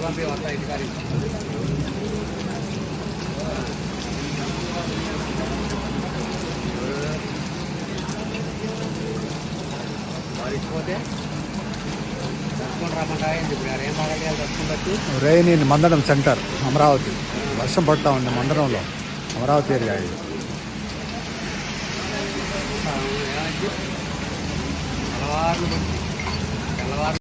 పంపి వస్తా ఇంటికారి వారిపోతే దర్శనం రమ్మంటాయండి ఇప్పుడు ఏం బాగా దర్శనం బట్టి రేని మందడం సెంటర్ అమరావతి. వర్షం పడతా ఉంది మందడంలో, అమరావతి ఏరియా ఇది. తెల్లవారులు తెల్లవారు